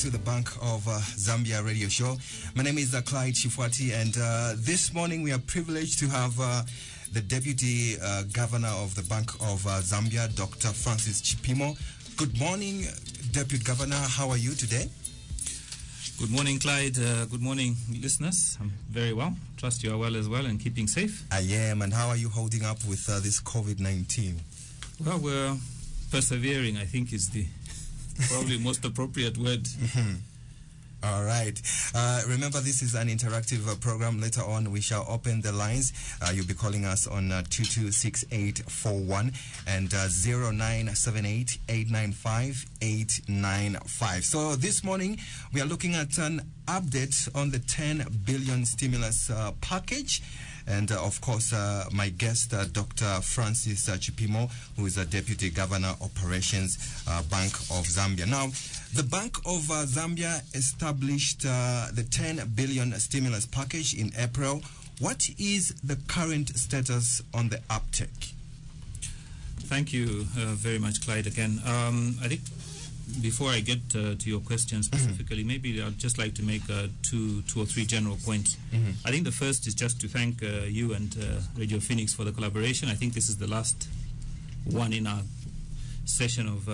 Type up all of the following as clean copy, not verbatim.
to the Bank of Zambia radio show. My name is Clyde Chifwati, and this morning we are privileged to have the Deputy Governor of the Bank of Zambia, Dr. Francis Chipimo. Good morning, Deputy Governor. How are you today? Good morning, Clyde. Good morning, listeners. I'm very well. Trust you are well as well and keeping safe. I am. And how are you holding up with this COVID-19? Well, we're persevering, I think, is the probably most appropriate word. All right. Remember, this is an interactive program. Later on, we shall open the lines. You'll be calling us on 226841 and 0978-895-895. So this morning, we are looking at an update on the 10 billion stimulus package. And, of course, my guest, Dr. Francis Chipimo, who is a Deputy Governor, Operations, Bank of Zambia. Now, the Bank of Zambia established the 10 billion stimulus package in April. What is the current status on the uptake? Thank you very much, Clyde, again. I think before I get to your question specifically, maybe I'd just like to make two or three general points. I think the first is just to thank you and Radio Phoenix for the collaboration. I think this is the last one in our session of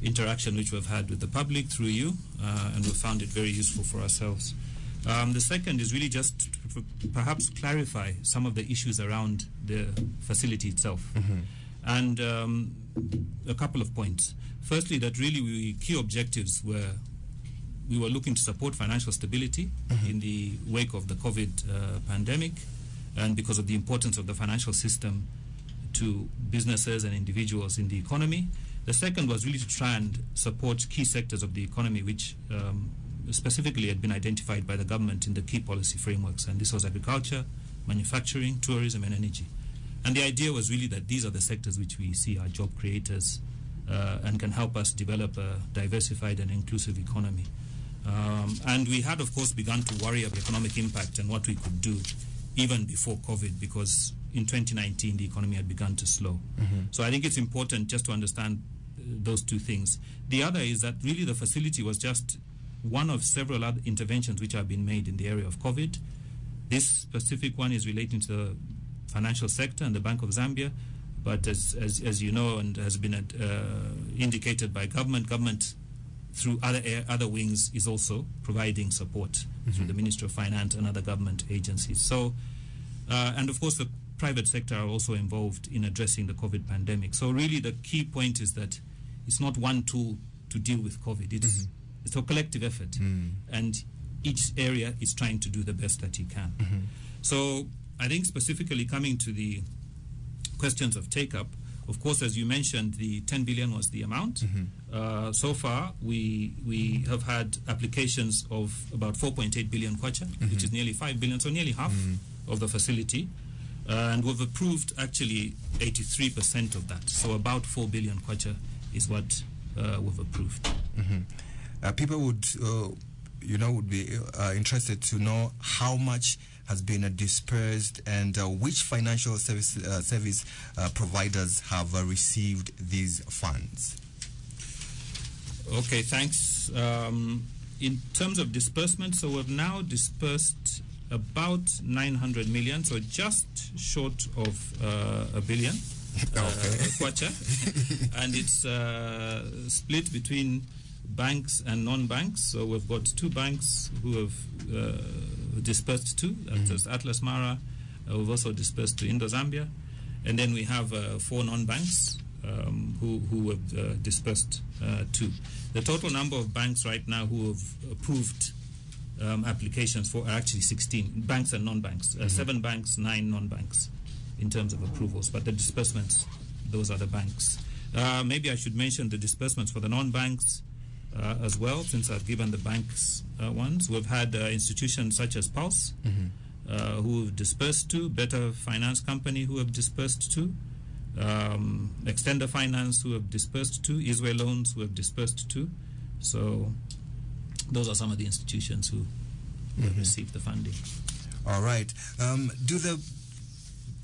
interaction which we've had with the public through you, and we found it very useful for ourselves. The second is really just to perhaps clarify some of the issues around the facility itself. And a couple of points. Firstly, that really key objectives were we were looking to support financial stability in the wake of the COVID pandemic, and because of the importance of the financial system to businesses and individuals in the economy. The second was really to try and support key sectors of the economy which specifically had been identified by the government in the key policy frameworks, and this was agriculture, manufacturing, tourism and energy. And the idea was really that these are the sectors which we see are job creators and can help us develop a diversified and inclusive economy. And we had, of course, begun to worry about economic impact and what we could do even before COVID, because in 2019 the economy had begun to slow. So I think it's important just to understand those two things. The other is that really the facility was just one of several other interventions which have been made in the area of COVID. This specific one is relating to the financial sector and the Bank of Zambia, but as you know and has been indicated by government through other wings is also providing support through the Ministry of Finance and other government agencies. So and of course the private sector are also involved in addressing the COVID pandemic. So really the key point is that it's not one tool to deal with COVID. It's a collective effort, and each area is trying to do the best that it can. So I think specifically coming to the questions of take-up, of course, as you mentioned, the 10 billion was the amount. So far, we have had applications of about 4.8 billion kwacha, which is nearly 5 billion, so nearly half of the facility. And we've approved actually 83% of that. So about 4 billion kwacha is what we've approved. People would, would be interested to know how much has been dispersed and which financial service providers have received these funds. Okay, thanks. In terms of disbursement, so we've now dispersed about 900 million, so just short of a billion kwacha, and it's split between banks and non-banks. So we've got two banks who have dispersed to, that's Atlas Mara. We've also dispersed to Indo-Zambia, and then we have 4 non-banks who have dispersed to. The total number of banks right now who have approved applications for are actually 16 banks and non-banks, 7 banks, 9 non-banks in terms of approvals, but the disbursements, those are the banks. Maybe I should mention the disbursements for the non-banks as well, since I've given the banks ones. We've had institutions such as Pulse who have dispersed to, Better Finance Company who have dispersed to, Extender Finance who have dispersed to, Israel Loans who have dispersed to. So those are some of the institutions who have received the funding. All right. Do the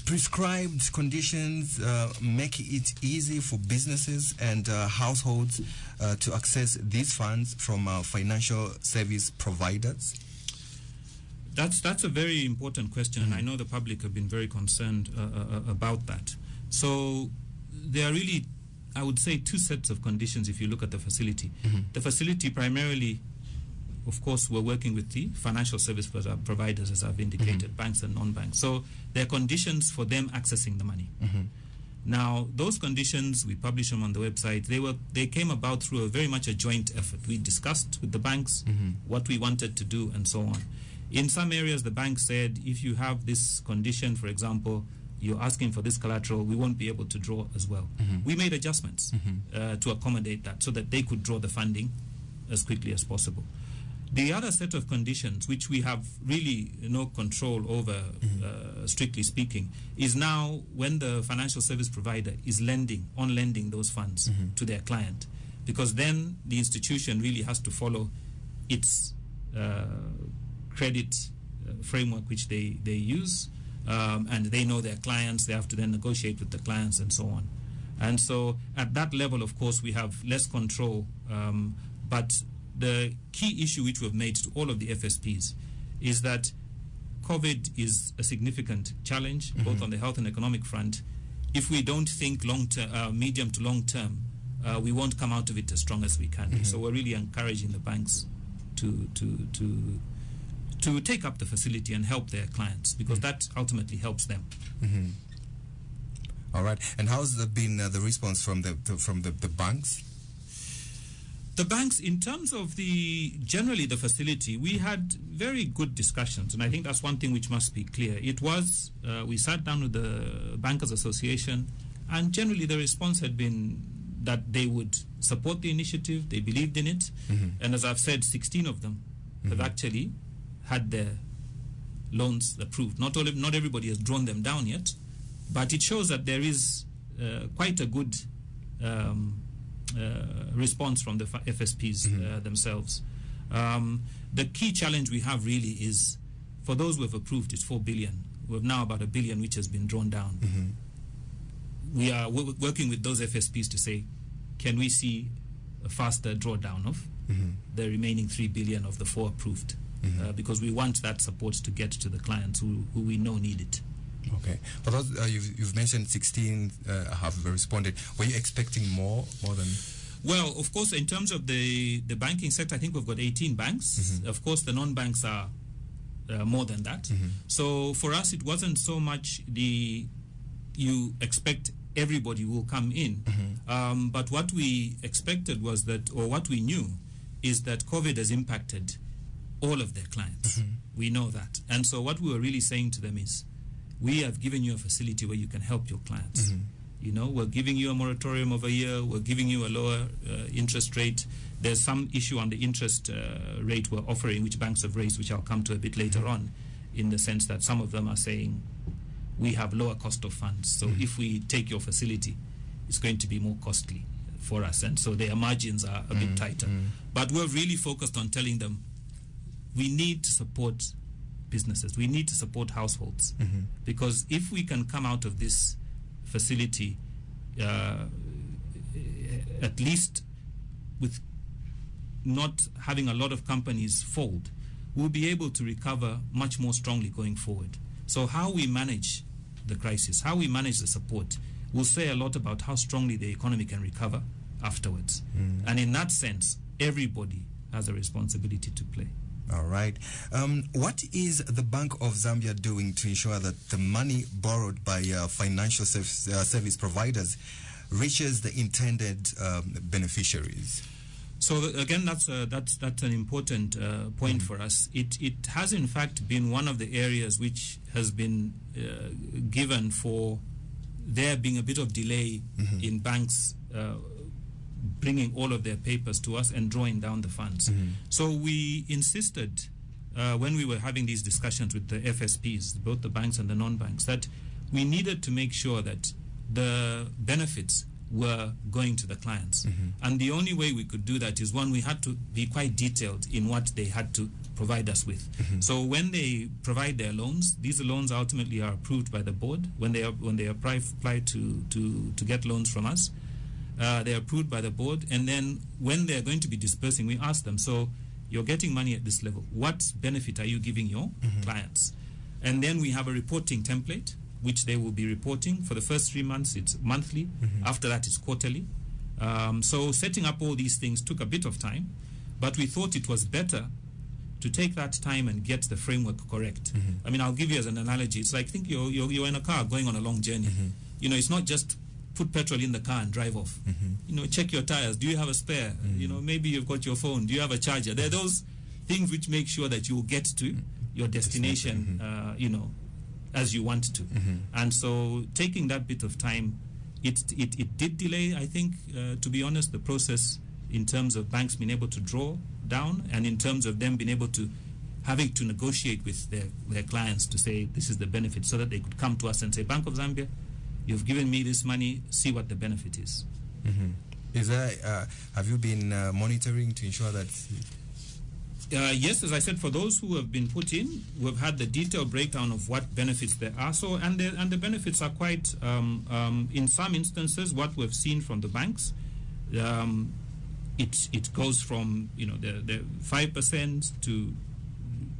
prescribed conditions make it easy for businesses and households to access these funds from financial service providers? That's a very important question, and I know the public have been very concerned about that. So there are really, I would say, two sets of conditions if you look at the facility. The facility primarily, of course, we're working with the financial service providers, as I've indicated, banks and non-banks. So there are conditions for them accessing the money. Now, those conditions, we publish them on the website. They came about through very much a joint effort. We discussed with the banks what we wanted to do and so on. In some areas, the bank said, if you have this condition, for example, you're asking for this collateral, we won't be able to draw as well. We made adjustments to accommodate that so that they could draw the funding as quickly as possible. The other set of conditions, which we have really no control over, strictly speaking, is now when the financial service provider is lending those funds to their client, because then the institution really has to follow its credit framework which they use, and they know their clients. They have to then negotiate with the clients and so on. And so at that level, of course, we have less control, but the key issue which we've made to all of the FSPs is that COVID is a significant challenge, both on the health and economic front. If we don't think medium to long term, we won't come out of it as strong as we can. So we're really encouraging the banks to take up the facility and help their clients, because that ultimately helps them. All right. And how's been the response from the banks? The banks, in terms of generally the facility, we had very good discussions, and I think that's one thing which must be clear. It was, we sat down with the Bankers Association, and generally the response had been that they would support the initiative, they believed in it, and as I've said, 16 of them have actually had their loans approved. Not everybody has drawn them down yet, but it shows that there is quite a good response from the FSPs themselves. The key challenge we have really is, for those we've approved, it's 4 billion. We have now about 1 billion which has been drawn down. We are working with those FSPs to say, can we see a faster drawdown of the remaining 3 billion of the 4 approved? Because we want that support to get to the clients who we know need it. Okay, but you've mentioned 16 have responded. Were you expecting more than? Well, of course, in terms of the banking sector, I think we've got 18 banks. Of course, the non-banks are more than that. So for us, it wasn't so much you expect everybody will come in, but what we expected was that, or what we knew, is that COVID has impacted all of their clients. We know that, and so what we were really saying to them is, we have given you a facility where you can help your clients. You know, we're giving you a moratorium of a year. We're giving you a lower interest rate. There's some issue on the interest rate we're offering, which banks have raised, which I'll come to a bit later on, in the sense that some of them are saying we have lower cost of funds. So if we take your facility, it's going to be more costly for us. And so their margins are a bit tighter. But we're really focused on telling them we need to support businesses. We need to support households, because if we can come out of this facility at least with not having a lot of companies fold, we'll be able to recover much more strongly going forward. So how we manage the crisis, how we manage the support, will say a lot about how strongly the economy can recover afterwards. And in that sense, everybody has a responsibility to play. All right. What is the Bank of Zambia doing to ensure that the money borrowed by financial service providers reaches the intended beneficiaries? So again, that's an important point for us. It has in fact been one of the areas which has been given for there being a bit of delay in banks bringing all of their papers to us and drawing down the funds. So we insisted when we were having these discussions with the FSPs, both the banks and the non-banks, that we needed to make sure that the benefits were going to the clients. And the only way we could do that is, one, we had to be quite detailed in what they had to provide us with. So when they provide their loans, these loans ultimately are approved by the board. When they apply to get loans from us, they're approved by the board, and then when they're going to be dispersing, we ask them, so you're getting money at this level, what benefit are you giving your clients? And then we have a reporting template which they will be reporting. For the first 3 months it's monthly, after that it's quarterly. So setting up all these things took a bit of time, but we thought it was better to take that time and get the framework correct. I mean, I'll give you as an analogy. It's like, think you're in a car going on a long journey. You know, it's not just put petrol in the car and drive off. You know, check your tires. Do you have a spare? You know, maybe you've got your phone. Do you have a charger? There are those things which make sure that you will get to your destination, you know, as you want to. And so taking that bit of time, it did delay, I think, to be honest, the process in terms of banks being able to draw down, and in terms of them being able to having to negotiate with their clients to say this is the benefit, so that they could come to us and say, Bank of Zambia, you've given me this money, see what the benefit is. Is there, have you been monitoring to ensure that? Yes, as I said, for those who have been put in, we've had the detailed breakdown of what benefits there are. So, and the benefits are quite, in some instances, what we've seen from the banks, it goes from, you know, the 5% to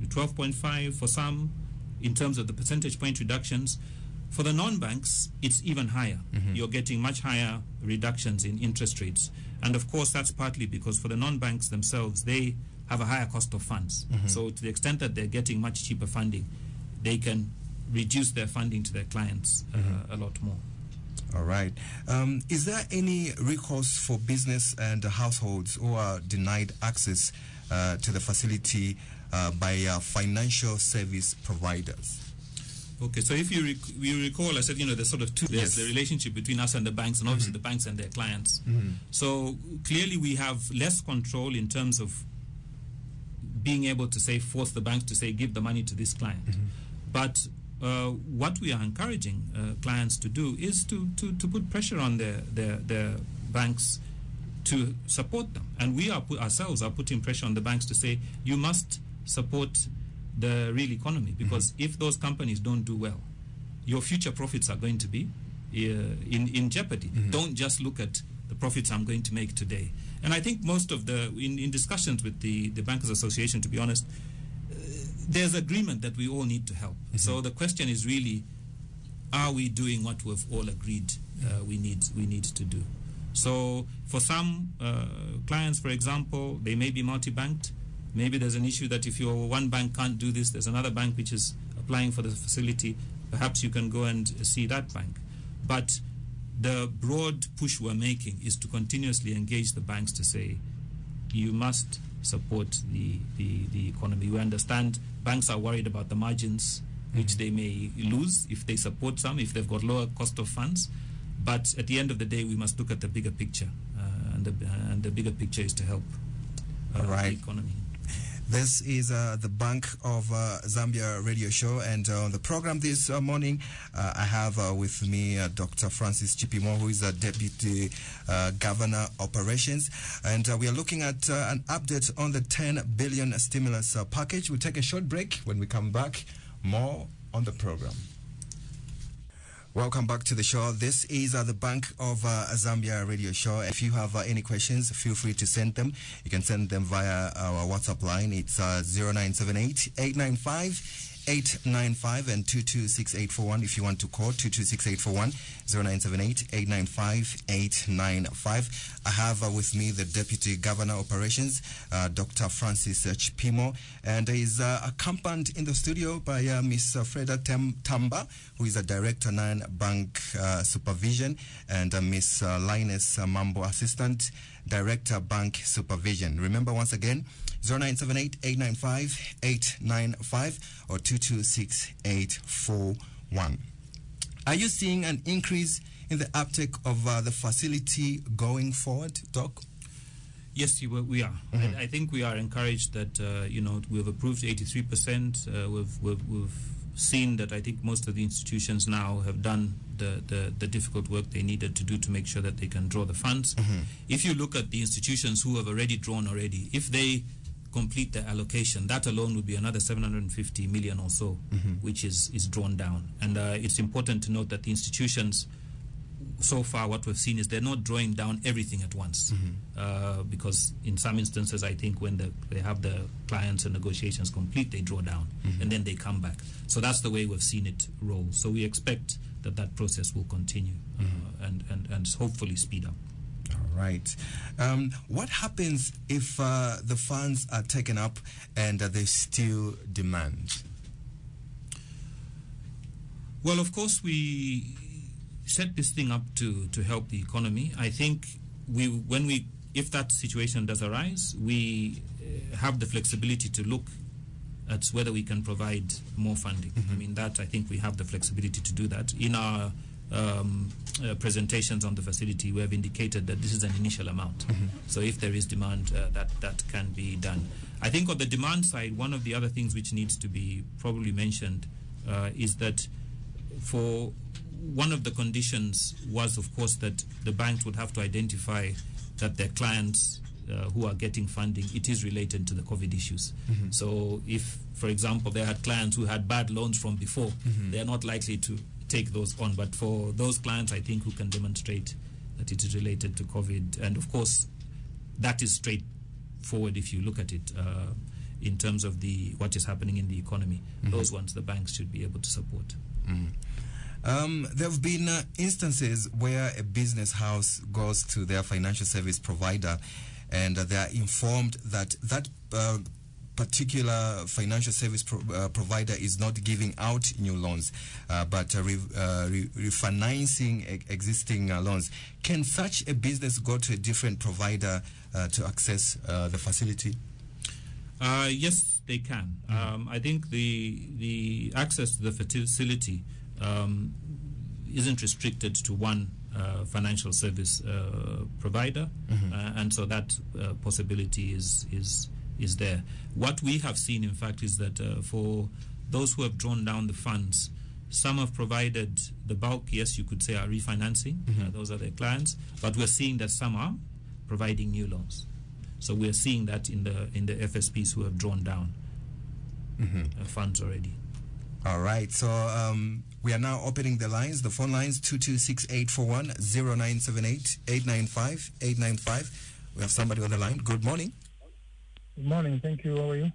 12.5 for some, in terms of the percentage point reductions. For the non-banks, it's even higher. You're getting much higher reductions in interest rates. And of course, that's partly because for the non-banks themselves, they have a higher cost of funds. So to the extent that they're getting much cheaper funding, they can reduce their funding to their clients a lot more. All right. Is there any recourse for business and households who are denied access to the facility by financial service providers? Okay, so if you recall, I said, you know, there's sort of two. There's the relationship between us and the banks, and obviously the banks and their clients. So clearly we have less control in terms of being able to say, force the banks to say, give the money to this client. But what we are encouraging clients to do is to put pressure on their banks to support them. And we ourselves are putting pressure on the banks to say, you must support the real economy, because if those companies don't do well, your future profits are going to be in jeopardy. Don't just look at the profits I'm going to make today. And I think most of in discussions with the Bankers Association, to be honest, there's agreement that we all need to help. So the question is really, are we doing what we've all agreed we need to do? So for some clients, for example, they may be multi-banked. Maybe there's an issue that if your one bank can't do this, there's another bank which is applying for the facility. Perhaps you can go and see that bank. But the broad push we're making is to continuously engage the banks to say, you must support the economy. We understand banks are worried about the margins which they may lose if they support some, if they've got lower cost of funds. But at the end of the day, we must look at the bigger picture, and the bigger picture is to help the economy. This is the Bank of Zambia radio show, and on the program this morning, I have with me Dr. Francis Chipimo, who is a Deputy Governor Operations, and we are looking at an update on the 10 billion stimulus package. We'll take a short break. When we come back, more on the program. Welcome back to the show. This is the Bank of Zambia radio show. If you have any questions, feel free to send them. You can send them via our WhatsApp line. It's 0978-895-895 and 226841. If you want to call 226841, 0978-895-895. I have with me the Deputy Governor Operations, Dr. Francis Chipimo, and is accompanied in the studio by Miss Freda Tamba, who is a Director Non-Bank Supervision, and Miss Linus Mambo, Assistant Director Bank Supervision. Remember once again, 0978-895-895 or 226841. Are you seeing an increase in the uptake of the facility going forward, Doc? Yes, we are. I think we are encouraged that you know, we've approved 83%. We've seen that I think most of the institutions now have done the difficult work they needed to do to make sure that they can draw the funds. If you look at the institutions who have already drawn, if they complete the allocation, that alone would be another 750 million or so, which is drawn down. And it's important to note that the institutions, so far what we've seen is they're not drawing down everything at once, because in some instances, I think when they have the clients and negotiations complete, they draw down and then they come back. So that's the way we've seen it roll. So we expect that process will continue and hopefully speed up. All right. What happens if the funds are taken up and there's still demand? Well, of course, we set this thing up to help the economy. I think if that situation does arise, we have the flexibility to look at whether we can provide more funding. I mean, I think we have the flexibility to do that. In our presentations on the facility, we have indicated that this is an initial amount. So if there is demand, that can be done. I think on the demand side, one of the other things which needs to be probably mentioned is that for one of the conditions was, of course, that the banks would have to identify that their clients who are getting funding, it is related to the COVID issues. So if, for example, they had clients who had bad loans from before, they are not likely to take those on. But for those clients, I think, who can demonstrate that it is related to COVID, and of course, that is straightforward if you look at it in terms of what is happening in the economy. Those ones the banks should be able to support. There have been instances where a business house goes to their financial service provider and they are informed that particular financial service provider is not giving out new loans but refinancing existing loans. Can such a business go to a different provider to access the facility? Yes, they can. I think the access to the facility isn't restricted to one financial service provider, and so that possibility is there. What we have seen, in fact, is that for those who have drawn down the funds, some have provided the bulk, yes, you could say, are refinancing. Those are their clients, but we're seeing that some are providing new loans. So we're seeing that in the FSPs who have drawn down funds already. All right, so we are now opening the lines, the phone lines, 226841 0978 895 895. We have somebody on the line. Good morning. Good morning. Thank you. How are you?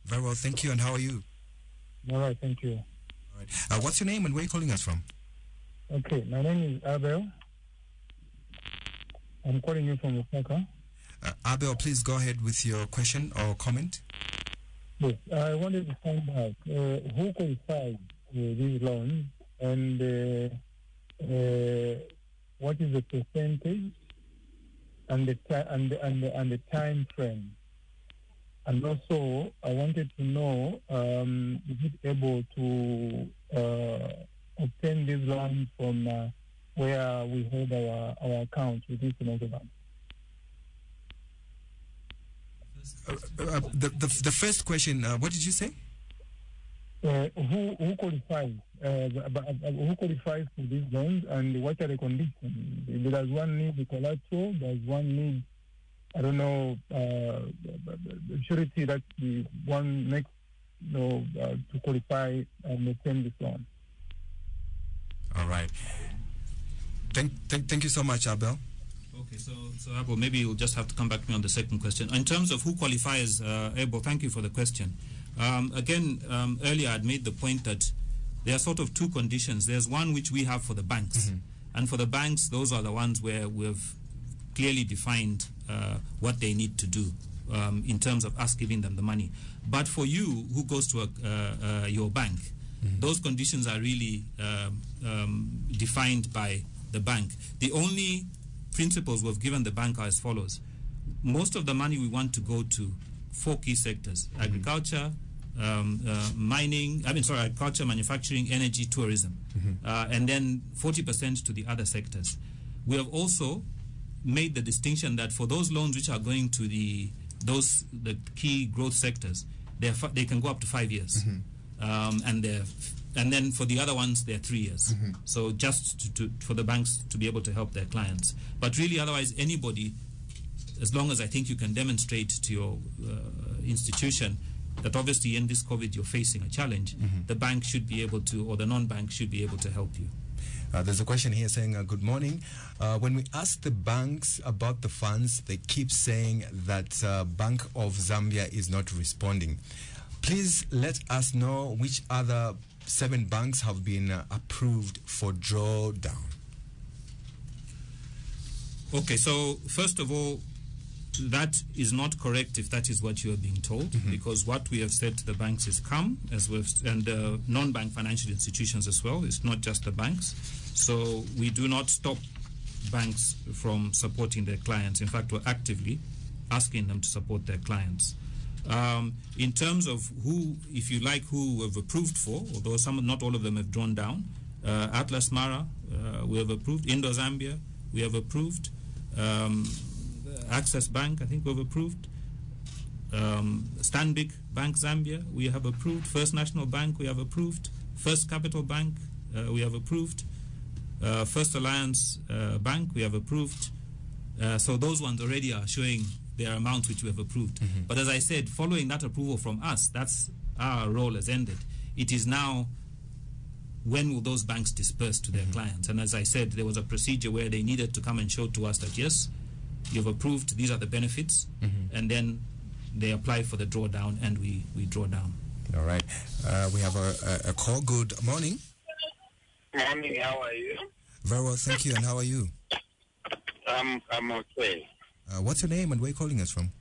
Very well, thank you. And how are you? All right. Thank you. All right. What's your name and where are you calling us from? Okay. My name is Abel. I'm calling you from Osaka. Abel, please go ahead with your question or comment. Yes. I wanted to find out who qualifies these loans and what is the percentage and the time frame. And also, I wanted to know, is it able to obtain these loans from where we hold our accounts with this financial bank? The first question, what did you say? Who qualifies? Who qualifies for these loans, and what are the conditions? Does one need the collateral? Does one need, I don't know, surety that one makes, to qualify and obtain this loan? All right. Thank you so much, Abel. Okay, so Abel, maybe you'll just have to come back to me on the second question. In terms of who qualifies, Abel, thank you for the question. Earlier I'd made the point that there are sort of two conditions. There's one which we have for the banks. And for the banks, those are the ones where we've clearly defined what they need to do in terms of us giving them the money. But for you, who goes to your bank, those conditions are really defined by the bank. The only principles we've given the bank are as follows. Most of the money we want to go to 4 key sectors: agriculture, agriculture, manufacturing, energy, tourism, and then 40% to the other sectors. We have also made the distinction that for those loans which are going to the key growth sectors, they can go up to 5 years, and then for the other ones they're 3 years. So just for the banks to be able to help their clients. But really, otherwise, anybody as long as I think you can demonstrate to your institution that obviously in this COVID you're facing a challenge, the bank should be able to, or the non-bank should be able to help you. There's a question here saying, good morning. When we ask the banks about the funds, they keep saying that Bank of Zambia is not responding. Please let us know which other 7 banks have been approved for drawdown. Okay, so first of all, that is not correct if that is what you are being told, because what we have said to the banks is come, and non-bank financial institutions as well. It's not just the banks. So we do not stop banks from supporting their clients. In fact, we're actively asking them to support their clients. In terms of who, if you like, who we've approved for, although not all of them have drawn down, Atlas Mara, we have approved. Indo-Zambia, we have approved. Access Bank, I think we've approved. Stanbic Bank Zambia, we have approved. First National Bank, we have approved. First Capital Bank, we have approved. First Alliance Bank, we have approved. So those ones already are showing their amount which we have approved. But as I said, following that approval from us, that's our role has ended. It is now, when will those banks disperse to their clients? And as I said, there was a procedure where they needed to come and show to us that, yes, you've approved, these are the benefits, and then they apply for the drawdown, and we draw down. All right. We have a call. Good morning. Morning, how are you? Very well, thank you. And how are you? I'm okay. What's your name and where are you calling us from?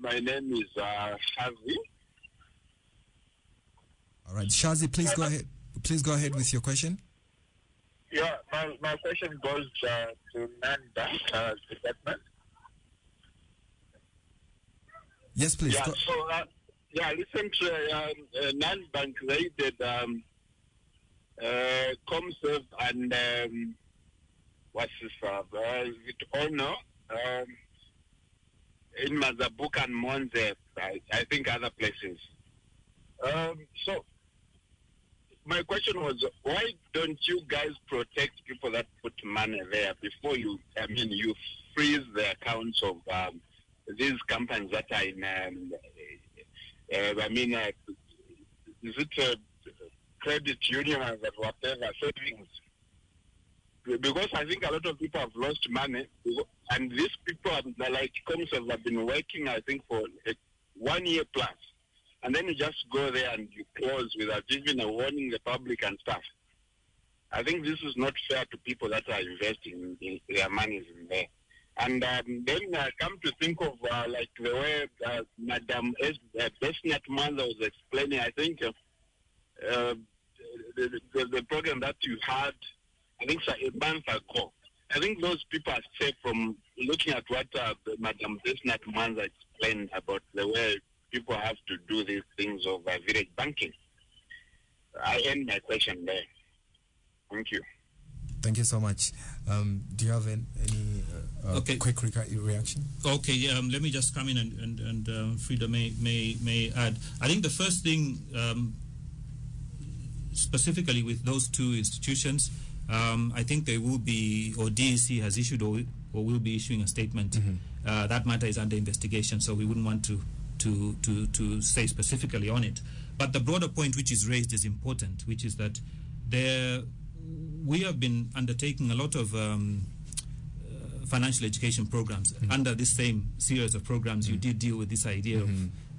My name is Shazi. All right, Shazi, please go ahead. Please go ahead with your question. Yeah, my question goes to non-bank department. Yes, please. Yeah, so listen to non-bank rated Comserve and what's this with Ono in Mazabuk and Monze, I think other places. So my question was, why don't you guys protect people that put money there before you freeze the accounts of these companies that are in, is it a credit union or whatever, savings? Because I think a lot of people have lost money, and these people, like Comserve, have been working, I think, for 1 year plus. And then you just go there and you close without even warning the public and stuff. I think this is not fair to people that are investing in their monies in there. And then I come to think of like the way Madam Besnat Manza was explaining, I think the program that you had, I think a month ago, I think those people are safe from looking at what Madam Besnat Manza explained about the way people have to do these things of village banking. I end my question there. Thank you. Thank you so much. Do you have any quick reaction? Okay, yeah. Let me just come in and Frida may add. I think the first thing, specifically with those two institutions, I think they will be, or DEC has issued or will be issuing a statement. That matter is under investigation, so we wouldn't want to say specifically on it. But the broader point which is raised is important, which is that we have been undertaking a lot of financial education programs. Under this same series of programs, you did deal with this idea of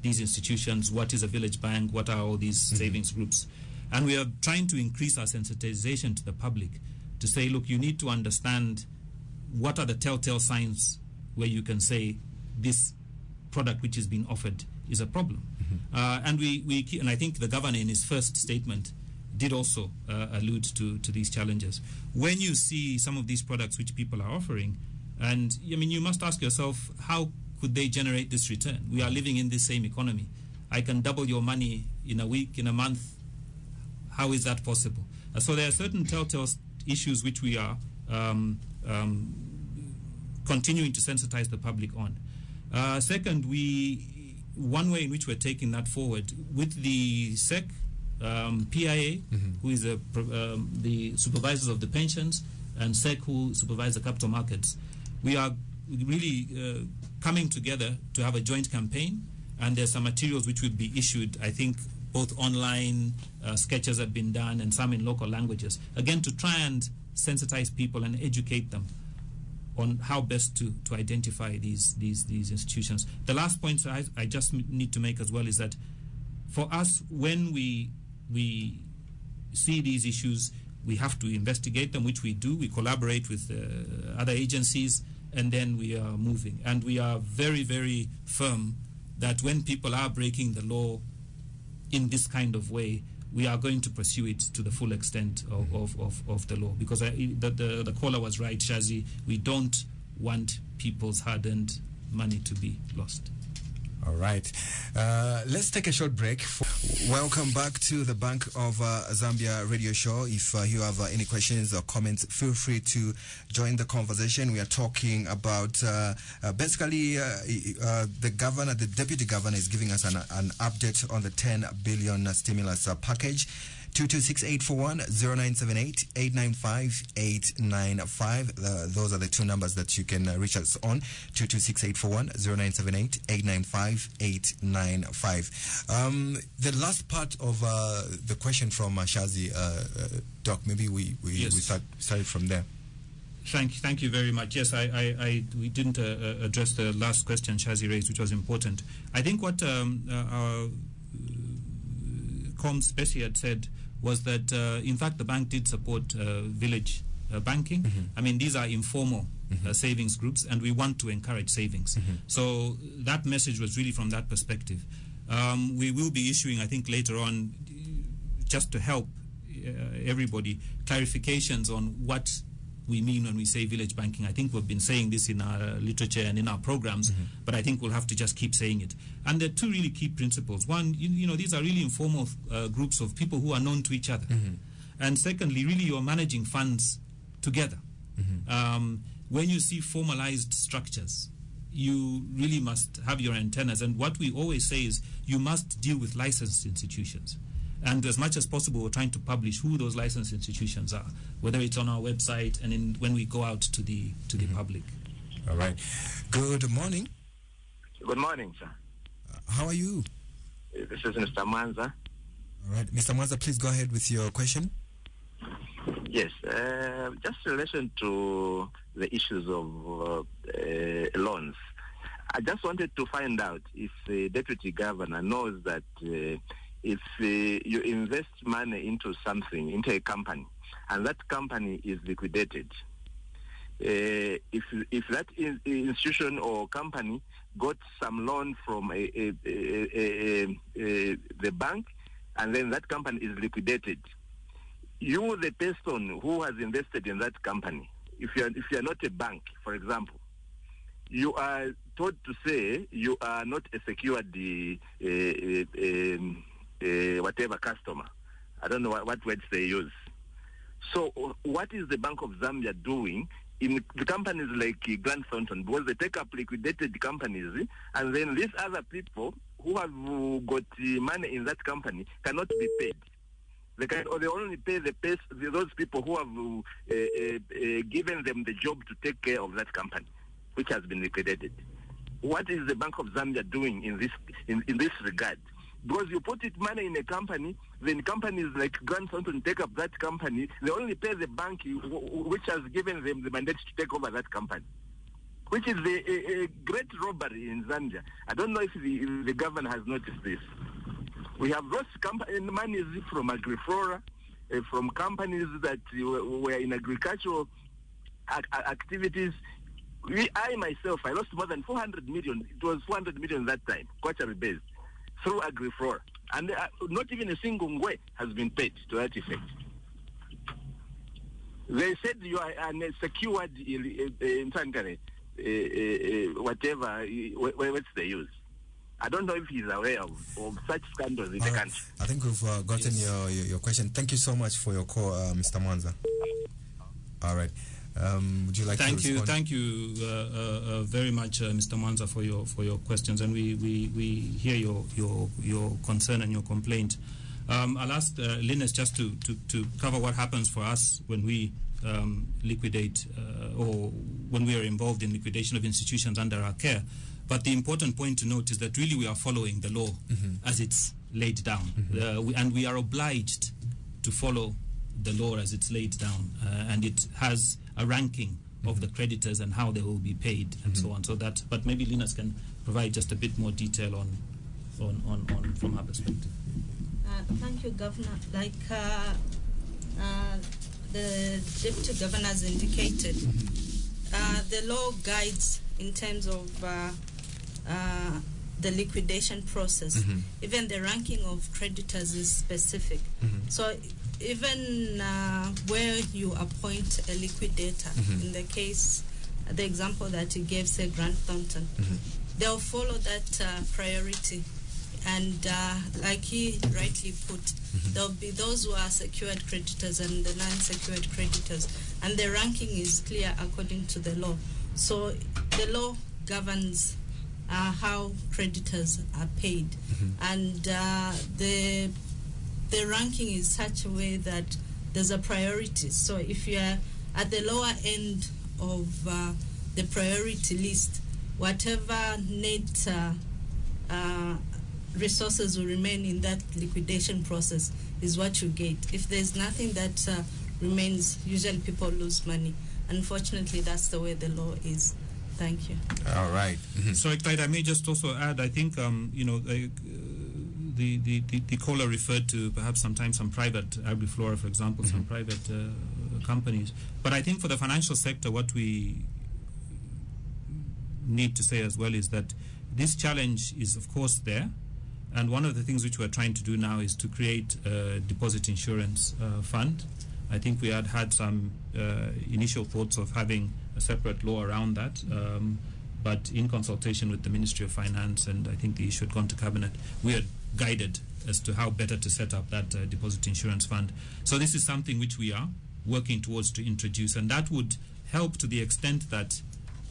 these institutions, what is a village bank, what are all these savings groups. And we are trying to increase our sensitization to the public to say, look, you need to understand what are the telltale signs where you can say this product which is being offered is a problem. And and I think the governor in his first statement did also allude to these challenges. When you see some of these products which people are offering, and you must ask yourself, how could they generate this return? We are living in this same economy. I can double your money in a week, in a month. How is that possible? So there are certain telltale issues which we are continuing to sensitize the public on. Second, one way in which we're taking that forward with the SEC, PIA, who is the supervisors of the pensions, and SEC, who supervise the capital markets, we are really coming together to have a joint campaign, and there's some materials which will be issued, I think, both online, sketches have been done, and some in local languages, again, to try and sensitize people and educate them on how best to identify these institutions. The last point I just need to make as well is that for us, when we see these issues, we have to investigate them, which we do. We collaborate with other agencies, and then we are moving. And we are very, very firm that when people are breaking the law in this kind of way, we are going to pursue it to the full extent of the law. Because the caller was right, Shazi. We don't want people's hard-earned money to be lost. All right. Let's take a short break. Welcome back to the Bank of Zambia radio show. If you have any questions or comments, feel free to join the conversation. We are talking about basically the governor, the deputy governor is giving us an update on the 10 billion stimulus package. 226-841, 0978-895-895. Those are the two numbers that you can reach us on. 226-841, 0978-895-895. The last part of the question from Shazi, Doc, maybe we started from there. Thank you very much. Yes, we didn't address the last question Shazi raised, which was important. I think what our Comms Bessie had said was that, in fact, the bank did support village banking. I mean, these are informal savings groups, and we want to encourage savings. So that message was really from that perspective. We will be issuing, I think, later on, just to help everybody, clarifications on what we mean when we say village banking. I think we've been saying this in our literature and in our programs, but I think we'll have to just keep saying it. And there are two really key principles. One, you know, these are really informal groups of people who are known to each other. And secondly, really you're managing funds together. When you see formalized structures, you really must have your antennas. And what we always say is you must deal with licensed institutions. And as much as possible, we're trying to publish who those licensed institutions are, whether it's on our website and when we go out to the public. All right. Good morning. Good morning, sir. How are you? This is Mr. Mwanza. All right. Mr. Mwanza, please go ahead with your question. Yes. Just in relation to the issues of loans, I just wanted to find out if the Deputy Governor knows that if you invest money into something, into a company, and that company is liquidated, if that institution or company got some loan from the bank, and then that company is liquidated, you, the person who has invested in that company, if you are not a bank, for example, you are told to say you are not a secured whatever customer. I don't know what words they use. So what is the Bank of Zambia doing in the companies like Grand Thornton? Because they take up liquidated companies, and then these other people who have got money in that company cannot be paid. They only pay those people who have given them the job to take care of that company, which has been liquidated. What is the Bank of Zambia doing in this regard? Because you put money in a company, then companies like Grand Thornton take up that company. They only pay the bank which has given them the mandate to take over that company, which is a great robbery in Zambia. I don't know if the governor has noticed this. We have lost monies from Agriflora, from companies that were in agricultural activities. I myself, I lost more than 400 million. It was 400 million that time, quarterly based, through Agriflora. And not even a single way has been paid to that effect. They said you are secured whatever words they use. I don't know if he's aware of such scandals in the country. I think we've gotten your question. Thank you so much for your call, Mr. Mwanza. All right. Would you like to respond? Thank you very much, Mr. Mwanza, for your questions, and we hear your concern and your complaint. I'll ask Linus just to cover what happens for us when we liquidate or when we are involved in liquidation of institutions under our care. But the important point to note is that really we are following the law as it's laid down. And we are obliged to follow the law as it's laid down. And it has a ranking of the creditors and how they will be paid and so on. So that, but maybe Linus can provide just a bit more detail on from our perspective. Thank you, Governor. Like the Deputy Governor has indicated, the law guides in terms of the liquidation process. Even the ranking of creditors is specific. So even where you appoint a liquidator, in the case, the example that he gave, say, Grant Thornton, they'll follow that priority. And like he rightly put, there'll be those who are secured creditors and the non-secured creditors. And the ranking is clear according to the law. So the law governs how creditors are paid. And the ranking is such a way that there's a priority. So if you are at the lower end of the priority list, whatever net resources will remain in that liquidation process is what you get. If there's nothing that remains, usually people lose money. Unfortunately, that's the way the law is. Thank you. All right. So, Clyde, I may just also add, I think, the caller referred to perhaps sometimes some private, Agriflora, for example, some private companies. But I think for the financial sector, what we need to say as well is that this challenge is, of course, there. And one of the things which we're trying to do now is to create a deposit insurance fund. I think we had some initial thoughts of having a separate law around that, but in consultation with the Ministry of Finance, and I think the issue had gone to Cabinet, we are guided as to how better to set up that deposit insurance fund. So this is something which we are working towards to introduce, and that would help to the extent that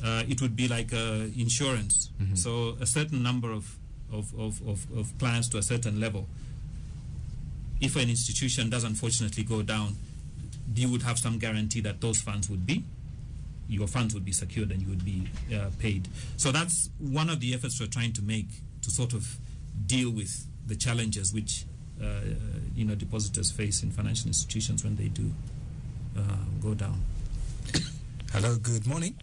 it would be like insurance. So a certain number of clients to a certain level. If an institution does unfortunately go down, you would have some guarantee that those funds would be, your funds would be secured and you would be paid. So that's one of the efforts we're trying to make to sort of deal with the challenges which depositors face in financial institutions when they do go down. Hello, good morning.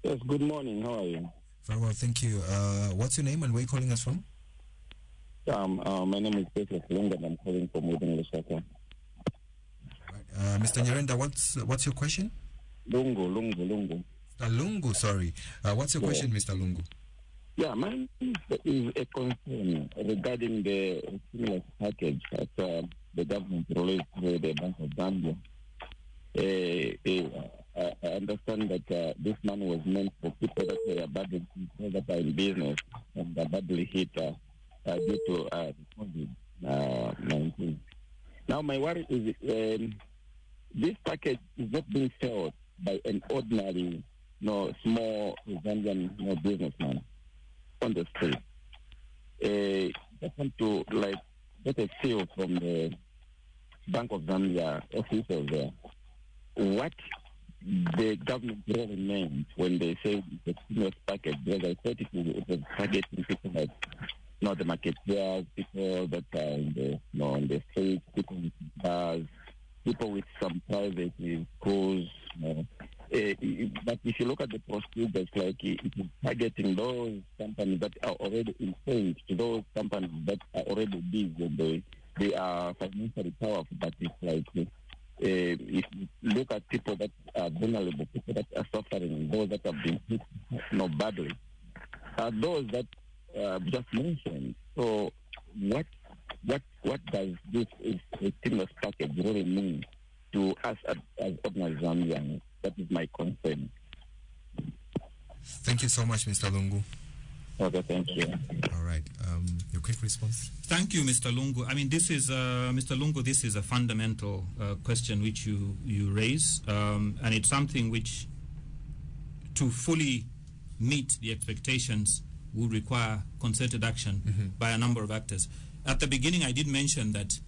Yes, good morning. How are you? Very well, thank you. What's your name and where are you calling us from? My name is Peter Lungu and I'm calling from within Lusaka. Right. Mr. Nyirenda, what's your question? Lungu. Lungu, sorry. What's your question, Mr. Lungu? Yeah, mine is a concern regarding the stimulus package that the government released through the Bank of Zambia. I understand that this money was meant for people that were badly that are in business and are badly hit due to COVID-19. Now, my worry is this package is not being felt by an ordinary, small Zambian businessman on the street. I just want to get a feel from the Bank of Zambia officials there what the government really meant when they say the stimulus package, because I thought it was targeting people like the marketeers, people that are in the streets, people with bars, people with some private schools. But if you look at the procedures, it is targeting those companies that are already entrenched, those companies that are already big and they are financially powerful. But it's if you look at people that are vulnerable, people that are suffering, those that have been hit badly, are those that just mentioned. So what does this stimulus package really mean to us as ordinary Zambians? That is my concern. Thank you so much, Mr. Lungu. Okay, thank you. All right. Your quick response. Thank you, Mr. Lungu. I mean, this is, Mr. Lungu, this is a fundamental question which you raise, and it's something which, to fully meet the expectations, will require concerted action by a number of actors. At the beginning, I did mention that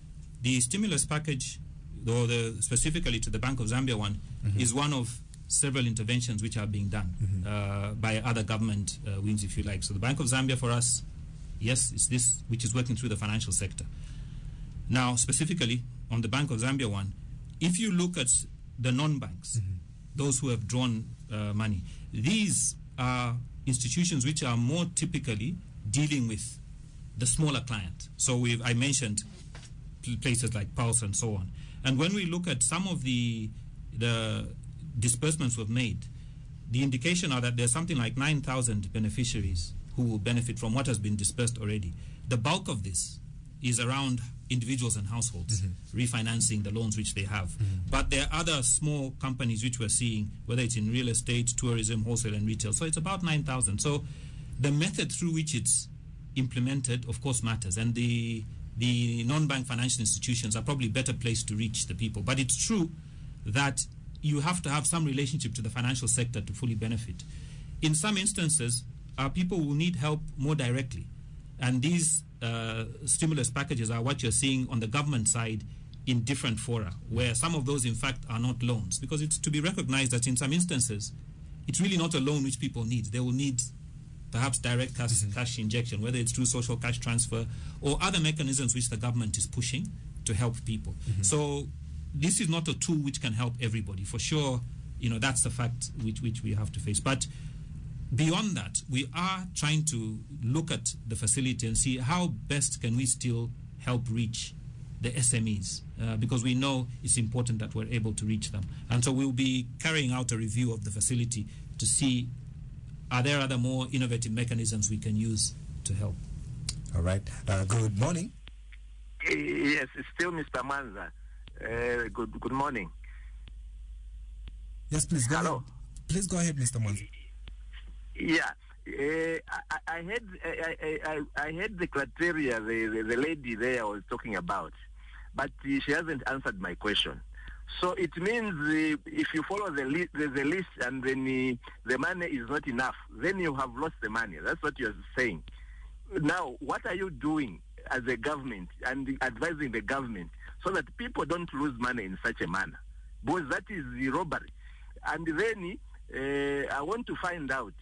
the stimulus package, though specifically to the Bank of Zambia one, is one of several interventions which are being done by other government wings, if you like. So the Bank of Zambia for us, yes, it's this which is working through the financial sector. Now, specifically on the Bank of Zambia one, if you look at the non-banks, those who have drawn money, these are institutions which are more typically dealing with the smaller client. So I mentioned places like Pulse and so on. And when we look at some of the disbursements we've made, the indication are that there's something like 9,000 beneficiaries who will benefit from what has been dispersed already. The bulk of this is around individuals and households refinancing the loans which they have. But there are other small companies which we're seeing, whether it's in real estate, tourism, wholesale, and retail. So it's about 9,000. So the method through which it's implemented, of course, matters. And the non-bank financial institutions are probably better placed to reach the people. But it's true that you have to have some relationship to the financial sector to fully benefit. In some instances, people will need help more directly. And these stimulus packages are what you're seeing on the government side in different fora, where some of those, in fact, are not loans. Because it's to be recognized that in some instances, it's really not a loan which people need. They will need perhaps direct cash injection, whether it's through social cash transfer or other mechanisms which the government is pushing to help people. So this is not a tool which can help everybody. For sure, that's the fact which we have to face. But beyond that, we are trying to look at the facility and see how best can we still help reach the SMEs, because we know it's important that we're able to reach them. And so we'll be carrying out a review of the facility to see, are there other more innovative mechanisms we can use to help? All right. Good morning. Yes, it's still Mr. Manza. Good morning. Yes, please go Hello. ahead. Please go ahead, Mr. Manza. Yeah, I heard the criteria the lady there was talking about, but she hasn't answered my question. So it means if you follow the list and then the money is not enough, then you have lost the money. That's what you're saying. Now, what are you doing as a government and advising the government so that people don't lose money in such a manner? Because that is the robbery. And then I want to find out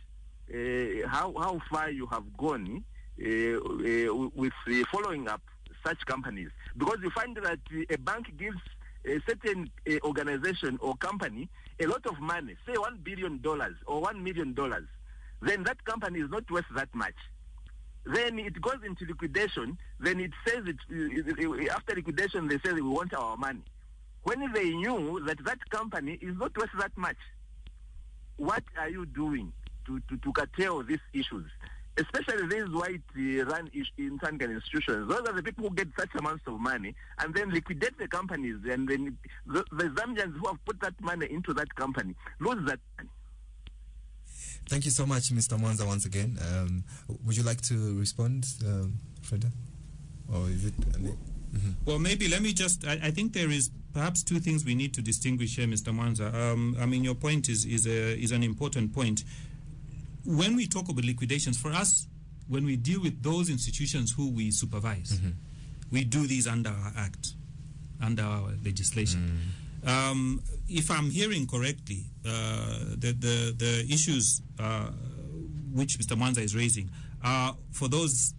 how far you have gone with following up such companies. Because you find that a bank gives a certain organization or company a lot of money, say $1 billion or $1 million, then that company is not worth that much. Then it goes into liquidation, then it says after liquidation they say we want our money. When they knew that that company is not worth that much. What are you doing to curtail these issues? Especially these white-run internal institutions. Those are the people who get such amounts of money and then liquidate the companies, and then the Zambians who have put that money into that company lose that money. Thank you so much, Mr. Mwanza, once again. Would you like to respond, Freda? Or is it... Well, maybe let me just... I think there is perhaps two things we need to distinguish here, Mr. Mwanza. I mean, your point is an important point. When we talk about liquidations, for us, when we deal with those institutions who we supervise, we do these under our act, under our legislation. If I'm hearing correctly, the issues which Mr. Mwanza is raising are for those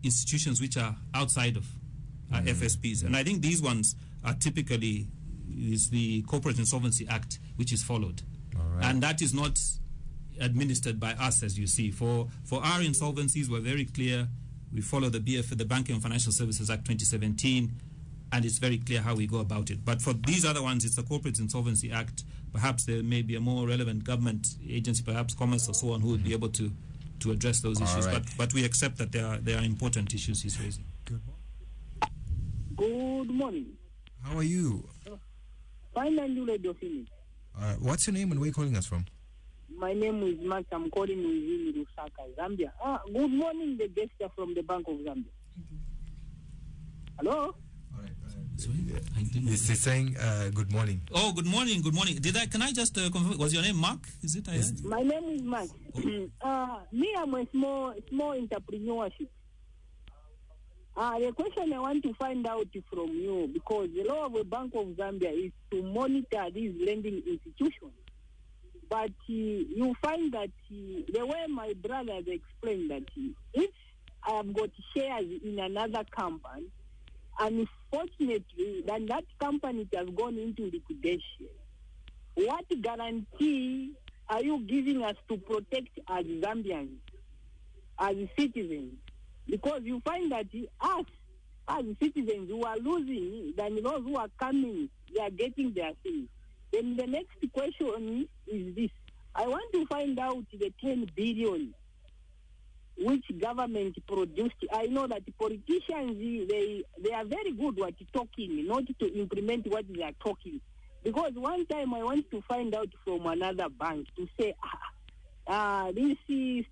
institutions which are outside of FSPs. And I think these ones are typically is the Corporate Insolvency Act, which is followed. And that is not administered by us, as you see. For our insolvencies, we're very clear. We follow the BF, the Banking and Financial Services Act 2017, and it's very clear how we go about it. But for these other ones, it's the Corporate Insolvency Act. Perhaps there may be a more relevant government agency, perhaps Commerce or so on, who would be able to address those issues. Right. But we accept that there are important issues he's raising. Good morning. How are you? Fine, and you, Radio Phoenix. What's your name and where are you calling us from? My name is Max. I'm calling you in Lusaka, Zambia. Good morning, the guest from the Bank of Zambia. Hello? All right. He's saying good morning. Oh, good morning, good morning. Can I just confirm, was your name Mark? Is it? My name is Mark. Me, I'm a small entrepreneurship. The question I want to find out from you, because the law of the Bank of Zambia is to monitor these lending institutions. But you find that the way my brother has explained that if I have got shares in another company, unfortunately, then that company has gone into liquidation, what guarantee are you giving us to protect as Zambians, as citizens? Because you find that us, as citizens who are losing, than those who are coming, they are getting their things. Then the next question is this. I want to find out the 10 billion which government produced. I know that politicians, they are very good at talking, not to implement what they are talking. Because one time I went to find out from another bank to say, this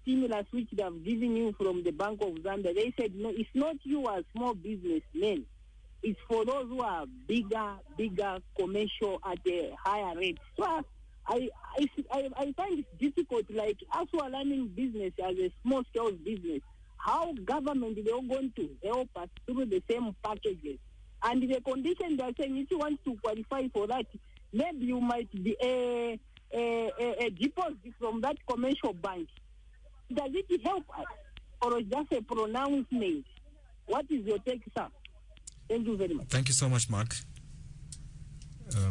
stimulus which they have given you from the Bank of Zambia, they said, no, it's not you as small businessmen. It's for those who are bigger commercial at a higher rate. So I find it difficult, like us who are running business as a small scale business, how government they are going to help us through the same packages. And the condition they are saying, if you want to qualify for that, maybe you might be a deposit from that commercial bank. Does it help us, or just a pronouncement? What is your take, sir? Thank you very much. Thank you so much, Mark.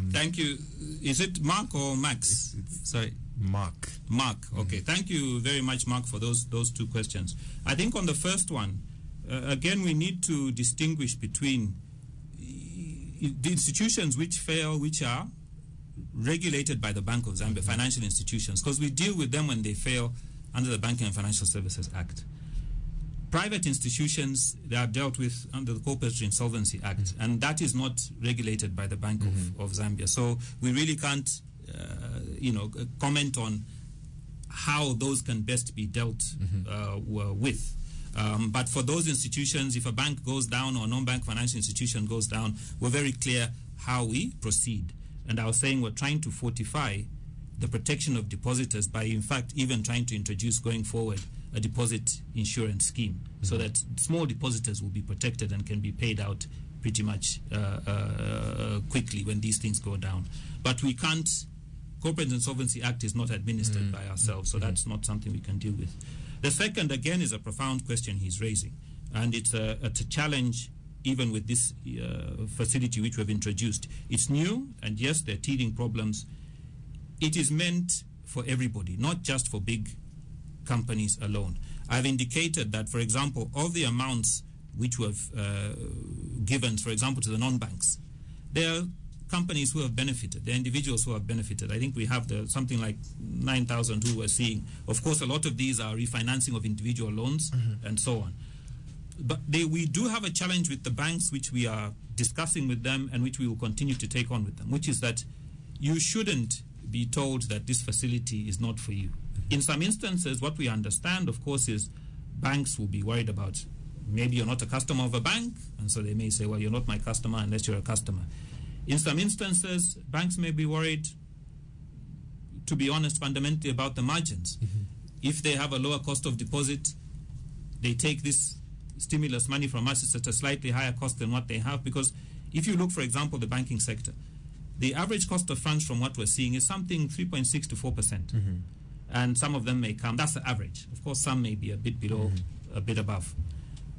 Thank you. Is it Mark or Max? Sorry. Mark. Mark. Okay. Thank you very much, Mark, for those two questions. I think on the first one, again, we need to distinguish between the institutions which fail, which are regulated by the Bank of Zambia, financial institutions, because we deal with them when they fail under the Banking and Financial Services Act. Private institutions, they are dealt with under the Corporate Insolvency Act, and that is not regulated by the Bank of Zambia. So we really can't, comment on how those can best be dealt with. But for those institutions, if a bank goes down or a non-bank financial institution goes down, we're very clear how we proceed. And I was saying we're trying to fortify the protection of depositors by, in fact, even trying to introduce going forward a deposit insurance scheme so that small depositors will be protected and can be paid out pretty much quickly when these things go down. But we can't, Corporate Insolvency Act is not administered by ourselves, so that's not something we can deal with. The second, again, is a profound question he's raising, and it's a challenge even with this facility which we've introduced. It's new, and yes, there are teething problems. It is meant for everybody, not just for big companies alone. I've indicated that, for example, of the amounts which were given, for example, to the non-banks, there are companies who have benefited. There are individuals who have benefited. I think we have something like 9,000 who we're seeing. Of course, a lot of these are refinancing of individual loans and so on. But we do have a challenge with the banks, which we are discussing with them and which we will continue to take on with them, which is that you shouldn't be told that this facility is not for you. In some instances, what we understand, of course, is banks will be worried about maybe you're not a customer of a bank, and so they may say, well, you're not my customer unless you're a customer. In some instances, banks may be worried, to be honest, fundamentally about the margins. If they have a lower cost of deposit, they take this stimulus money from us, it's at a slightly higher cost than what they have, because if you look, for example, the banking sector, the average cost of funds from what we're seeing is something 3.6 to 4%. And some of them may come, that's the average. Of course, some may be a bit below, a bit above.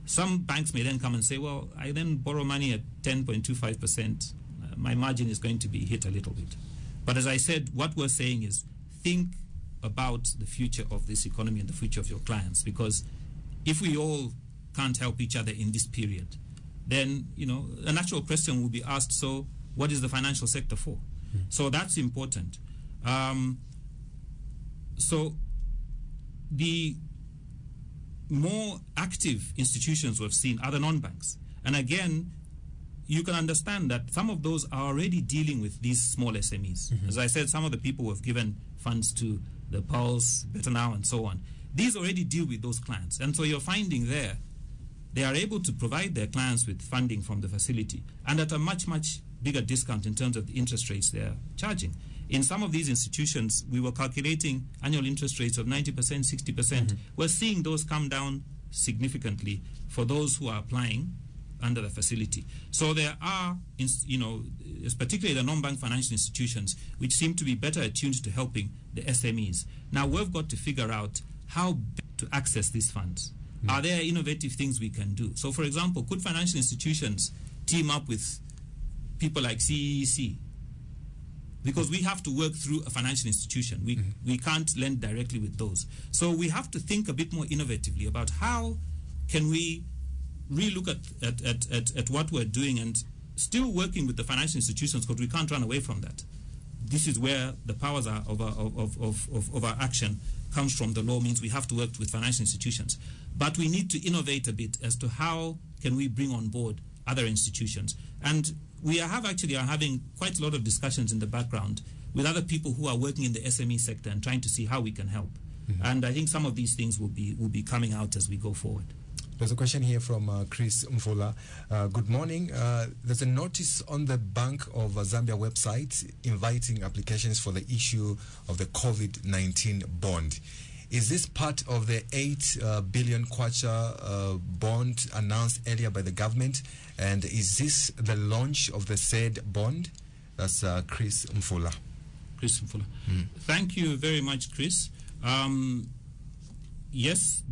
Some banks may then come and say, well, I then borrow money at 10.25%. My margin is going to be hit a little bit. But as I said, what we're saying is think about the future of this economy and the future of your clients, because if we all can't help each other in this period, then, a natural question will be asked, so what is the financial sector for? So that's important. So the more active institutions we've seen are the non-banks. And again, you can understand that some of those are already dealing with these small SMEs. As I said, some of the people who have given funds to the Pulse, Better Now, and so on, these already deal with those clients. And so you're finding there, they are able to provide their clients with funding from the facility and at a much, much bigger discount in terms of the interest rates they're charging. In some of these institutions, we were calculating annual interest rates of 90%, 60%. We're seeing those come down significantly for those who are applying under the facility. So there are, particularly the non-bank financial institutions, which seem to be better attuned to helping the SMEs. Now we've got to figure out how to access these funds. Are there innovative things we can do? So, for example, could financial institutions team up with people like CEC? Because we have to work through a financial institution. We can't lend directly with those. So we have to think a bit more innovatively about how can we relook at what we're doing and still working with the financial institutions, because we can't run away from that. This is where the powers are of our action comes from. The law means we have to work with financial institutions. But we need to innovate a bit as to how can we bring on board other institutions. And we are having quite a lot of discussions in the background with other people who are working in the SME sector and trying to see how we can help. And I think some of these things will be coming out as we go forward. There's a question here from Chris Mvula. Good morning. There's a notice on the Bank of Zambia website inviting applications for the issue of the COVID-19 bond. Is this part of the 8 billion kwacha bond announced earlier by the government? And is this the launch of the said bond? That's Chris Mvula. Chris Mvula. Thank you very much, Chris. Yes,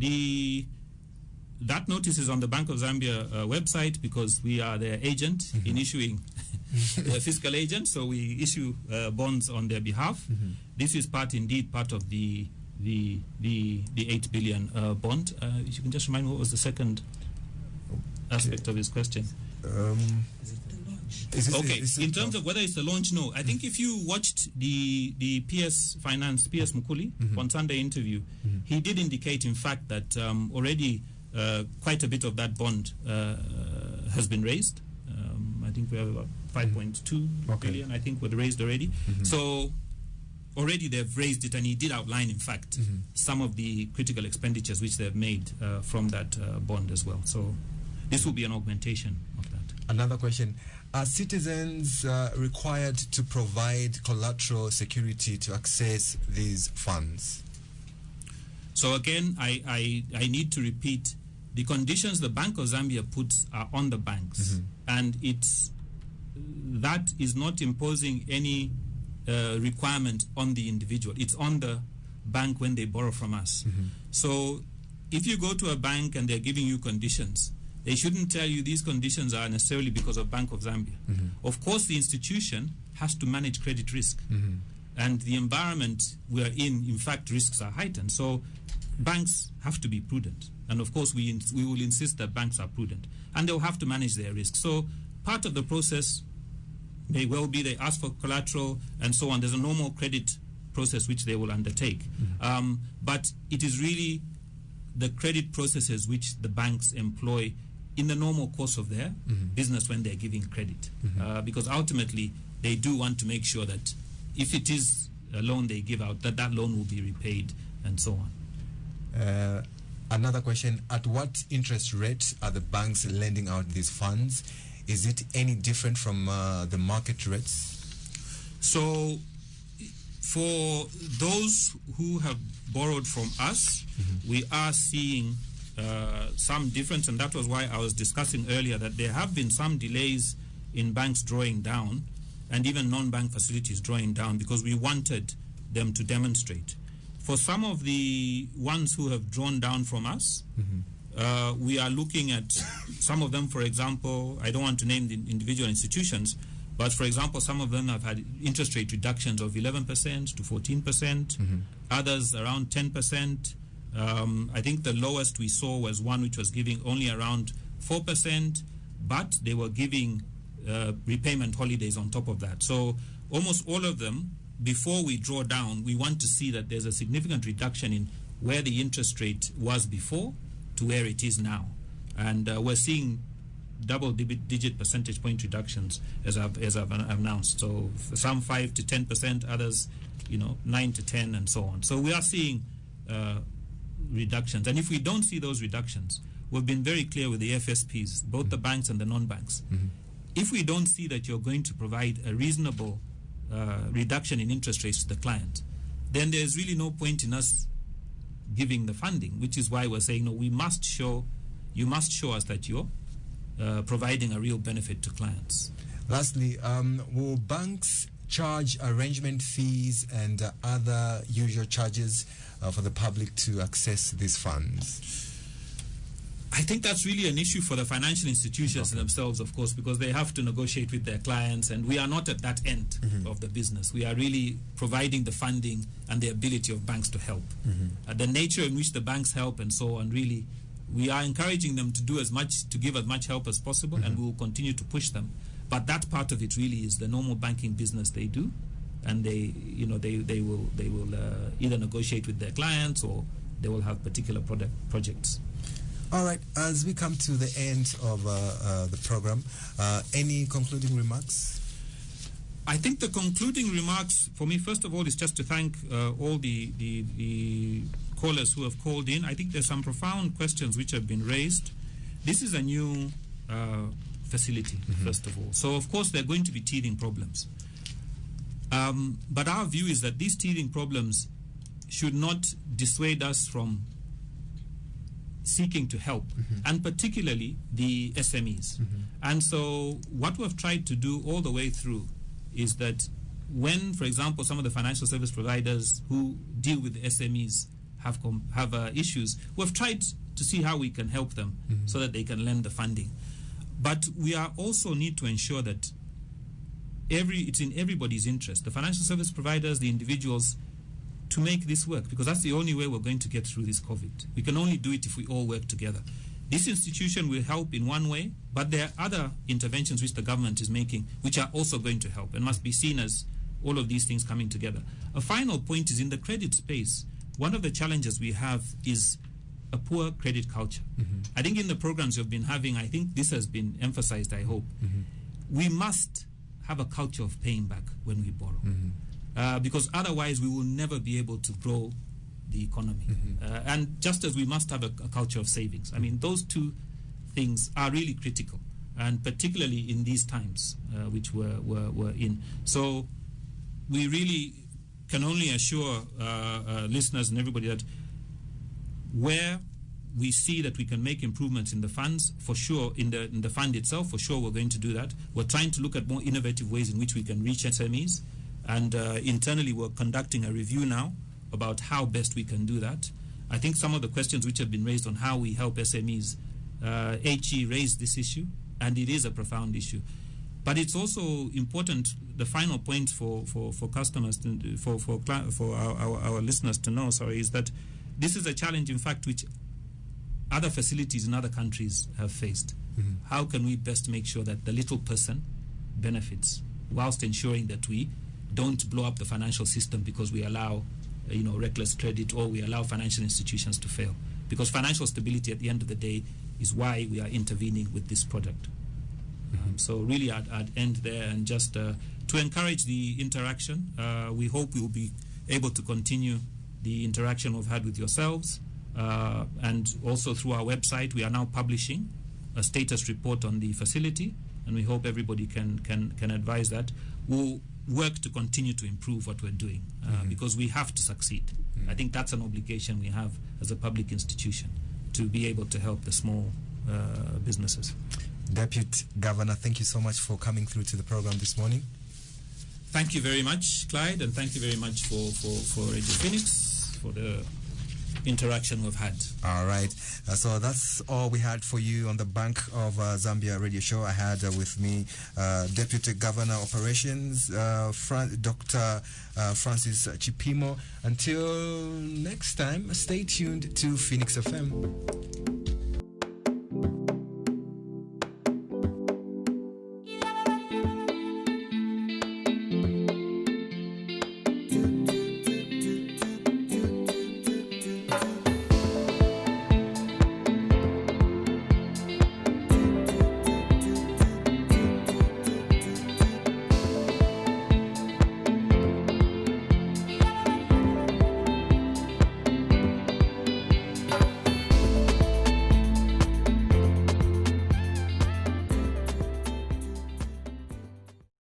that notice is on the Bank of Zambia website because we are their agent in issuing fiscal agent, so we issue bonds on their behalf. This is part of the 8 billion bond. If you can just remind me, what was the second aspect of his question? In terms of whether it's the launch, no. I think if you watched the PS Mukuli on Sunday interview, he did indicate, in fact, that already quite a bit of that bond has been raised. I think we have about 5.2 billion, I think, were raised already. So already they've raised it, and he did outline, in fact, some of the critical expenditures which they've made from that bond as well. So this will be an augmentation of that. Another question. Are citizens required to provide collateral security to access these funds? So again, I need to repeat, the conditions the Bank of Zambia puts are on the banks, and that is not imposing any requirement on the individual. It's on the bank when they borrow from us. So if you go to a bank and they're giving you conditions, they shouldn't tell you these conditions are necessarily because of Bank of Zambia. Of course, the institution has to manage credit risk. And the environment we're in fact, risks are heightened. So banks have to be prudent. And of course, we will insist that banks are prudent. And they'll have to manage their risk. So part of the process may well be they ask for collateral and so on. There's a normal credit process which they will undertake. But it is really the credit processes which the banks employ in the normal course of their business when they're giving credit. Because ultimately, they do want to make sure that if it is a loan they give out, that loan will be repaid and so on. Another question, at what interest rate are the banks lending out these funds? Is it any different from the market rates? So for those who have borrowed from us, we are seeing some difference, and that was why I was discussing earlier that there have been some delays in banks drawing down and even non-bank facilities drawing down because we wanted them to demonstrate. For some of the ones who have drawn down from us, we are looking at some of them, for example, I don't want to name the individual institutions, but for example, some of them have had interest rate reductions of 11% to 14%, others around 10%. I think the lowest we saw was one which was giving only around 4%, but they were giving repayment holidays on top of that. So almost all of them, before we draw down, we want to see that there's a significant reduction in where the interest rate was before to where it is now. And we're seeing double-digit percentage point reductions as I've announced. So some 5 to 10%, others, 9 to 10, and so on. So we are seeing reductions. And if we don't see those reductions, we've been very clear with the FSPs, both the banks and the non-banks. If we don't see that you're going to provide a reasonable reduction in interest rates to the client, then there's really no point in us giving the funding, which is why we're saying, no, you must show us that you're providing a real benefit to clients. Lastly, will banks charge arrangement fees and other usual charges for the public to access these funds? I think that's really an issue for the financial institutions themselves, of course, because they have to negotiate with their clients, and we are not at that end of the business. We are really providing the funding and the ability of banks to help. The nature in which the banks help and so on, really, we are encouraging them to do as much, to give as much help as possible, and we will continue to push them. But that part of it really is the normal banking business they do, and they will either negotiate with their clients or they will have particular projects. All right, as we come to the end of the program, any concluding remarks? I think the concluding remarks for me, first of all, is just to thank all the callers who have called in. I think there's some profound questions which have been raised. This is a new facility, first of all. So, of course, there are going to be teething problems. But our view is that these teething problems should not dissuade us from seeking to help, and particularly the SMEs. And so what we've tried to do all the way through is that when, for example, some of the financial service providers who deal with the SMEs have issues, we've tried to see how we can help them so that they can lend the funding. But we are also need to ensure that it's in everybody's interest, the financial service providers, the individuals, to make this work, because that's the only way we're going to get through this COVID. We can only do it if we all work together. This institution will help in one way, but there are other interventions which the government is making which are also going to help and must be seen as all of these things coming together. A final point is in the credit space, one of the challenges we have is a poor credit culture. I think in the programs you've been having, I think this has been emphasized, I hope. We must have a culture of paying back when we borrow. Because otherwise we will never be able to grow the economy. And just as we must have a culture of savings. I mean, those two things are really critical, and particularly in these times which we're in. So we really can only assure listeners and everybody that where we see that we can make improvements in the funds, for sure, in the fund itself, for sure we're going to do that. We're trying to look at more innovative ways in which we can reach SMEs. And internally, we're conducting a review now about how best we can do that. I think some of the questions which have been raised on how we help SMEs, HE raised this issue, and it is a profound issue. But it's also important, the final point for customers, for our listeners to know, is that this is a challenge, in fact, which other facilities in other countries have faced. How can we best make sure that the little person benefits, whilst ensuring that we don't blow up the financial system because we allow reckless credit, or we allow financial institutions to fail? Because financial stability at the end of the day is why we are intervening with this product. So really I'd end there, and just to encourage the interaction. We hope we will be able to continue the interaction we've had with yourselves, and also through our website. We are now publishing a status report on the facility, and we hope everybody can advise that. We'll work to continue to improve what we're doing, because we have to succeed. I think that's an obligation we have as a public institution, to be able to help the small businesses. Deputy Governor, thank you so much for coming through to the program this morning. Thank you very much, Clyde, and thank you very much for Radio Phoenix, for the interaction we've had. All right. So that's all we had for you on the Bank of Zambia radio show. I had with me Deputy Governor Operations, Dr. Francis Chipimo. Until next time, stay tuned to Phoenix FM.